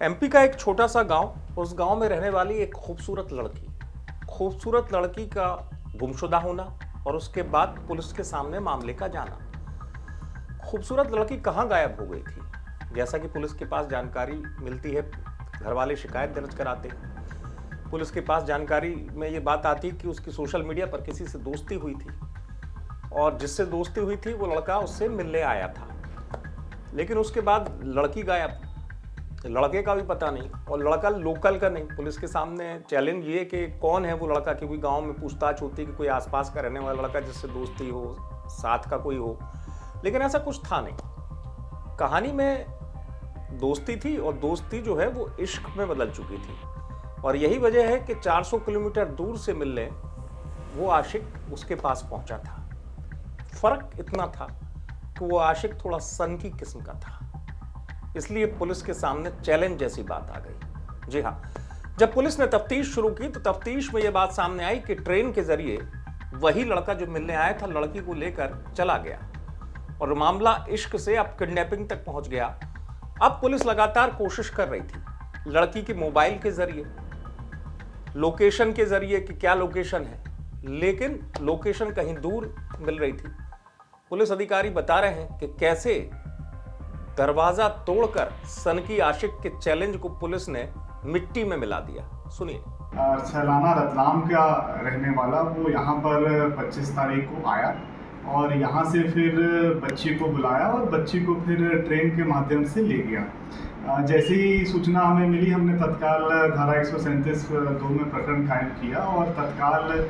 MP का एक छोटा सा गांव, उस गांव में रहने वाली एक खूबसूरत लड़की का गुमशुदा होना और उसके बाद पुलिस के सामने मामले का जाना। खूबसूरत लड़की कहां गायब हो गई थी? जैसा कि पुलिस के पास जानकारी मिलती है, घर वाले शिकायत दर्ज कराते हैं। पुलिस के पास जानकारी में ये बात आती कि उसकी सोशल मीडिया पर किसी से दोस्ती हुई थी और जिससे दोस्ती हुई थी वो लड़का उससे मिलने आया था, लेकिन उसके बाद लड़की गायब, लड़के का भी पता नहीं और लड़का लोकल का नहीं। पुलिस के सामने चैलेंज ये कि कौन है वो लड़का, क्योंकि गांव में पूछताछ होती है कि कोई आसपास का रहने वाला लड़का जिससे दोस्ती हो, साथ का कोई हो, लेकिन ऐसा कुछ था नहीं। कहानी में दोस्ती थी और दोस्ती जो है वो इश्क में बदल चुकी थी और यही वजह है कि 400 किलोमीटर दूर से मिलने वो आशिक उसके पास पहुंचा था। फर्क इतना था कि वो आशिक थोड़ा सनकी किस्म का था, इसलिए पुलिस के सामने चैलेंज जैसी बात आ गई। जी हाँ, जब पुलिस ने तफ्तीश शुरू की तो तफ्तीश में यह बात सामने आई कि ट्रेन के जरिए वही लड़का जो मिलने आया था लड़की को लेकर चला गया और मामला इश्क से अब किडनैपिंग तक पहुंच गया। अब पुलिस लगातार कोशिश कर रही थी लड़की के मोबाइल के जरिए, लोकेशन के जरिए कि क्या लोकेशन है, लेकिन लोकेशन कहीं दूर मिल रही थी। पुलिस अधिकारी बता रहे हैं कि कैसे दरवाजा तोड़कर सनकी आशिक के चैलेंज को पुलिस ने मिट्टी में मिला दिया। सुनिए। सैलाना रतलाम का रहने वाला वो यहाँ पर 25 तारीख को आया और यहाँ से फिर बच्ची को बुलाया और बच्ची को फिर ट्रेन के माध्यम से ले गया। जैसी ही सूचना हमें मिली, हमने तत्काल धारा 137(2) में प्रकरण कायम किया और तत्काल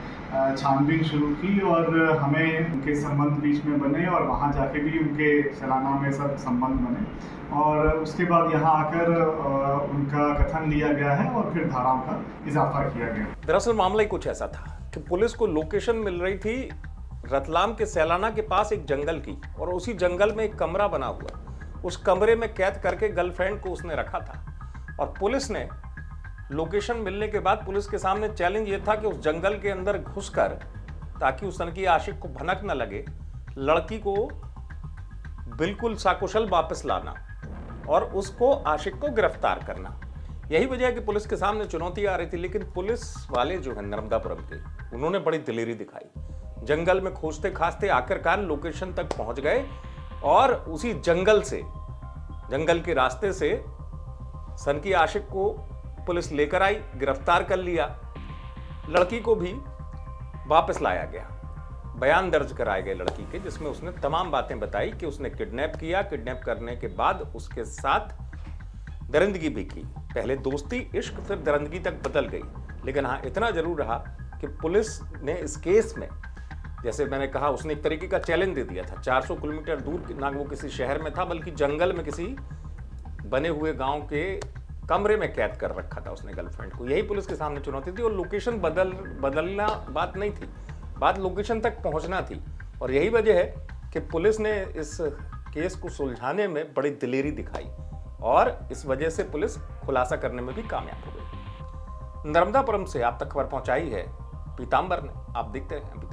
छानबीन शुरू की और हमें उनके संबंध बीच में बने और वहाँ जाके भी उनके सैलाना में सब संबंध बने और उसके बाद यहाँ आकर उनका कथन लिया गया है और फिर धाराओं का इजाफा किया गया। दरअसल मामला ही कुछ ऐसा था कि पुलिस को लोकेशन मिल रही थी रतलाम के सैलाना के पास एक जंगल की और उसी जंगल में एक कमरा बना हुआ, उस कमरे में कैद करके गर्लफ्रेंड को उसने रखा था और पुलिस ने लोकेशन मिलने के बाद पुलिस के सामने चैलेंज ये था कि उस जंगल के अंदर घुसकर, ताकि उस सनकी आशिक को भनक न लगे, लड़की को बिल्कुल सकुशल वापस लाना और उसको आशिक को गिरफ्तार करना। यही वजह है कि पुलिस के सामने चुनौती आ रही थी, लेकिन पुलिस वाले जो है नर्मदापुरम के, उन्होंने बड़ी दिलेरी दिखाई। जंगल में खोजते खाजते आखिरकार लोकेशन तक पहुंच गए और उसी जंगल के रास्ते से सनकी आशिक को पुलिस लेकर आई, गिरफ्तार कर लिया। लड़की को भी वापस लाया गया, बयान दर्ज कराए गए लड़की के, जिसमें उसने तमाम बातें बताई कि उसने किडनैप किया, किडनैप करने के बाद उसके साथ दरिंदगी भी की। पहले दोस्ती, इश्क, फिर दरिंदगी तक बदल गई। लेकिन हाँ, इतना जरूर रहा कि पुलिस ने इस केस में, जैसे मैंने कहा, उसने एक तरीके का चैलेंज दे दिया था। 400 किलोमीटर दूर ना वो किसी शहर में था, बल्कि जंगल में किसी बने हुए गांव के कमरे में कैद कर रखा था उसने गर्लफ्रेंड को। यही पुलिस के सामने चुनौती थी और लोकेशन बदलना बात नहीं थी, बात लोकेशन तक पहुंचना थी। और यही वजह है कि पुलिस ने इस केस को सुलझाने में बड़ी दिलेरी दिखाई और इस वजह से पुलिस खुलासा करने में भी कामयाब हो गई। नर्मदापुरम से आप तक खबर पहुंचाई है पीताम्बर ने। आप देखते हैं।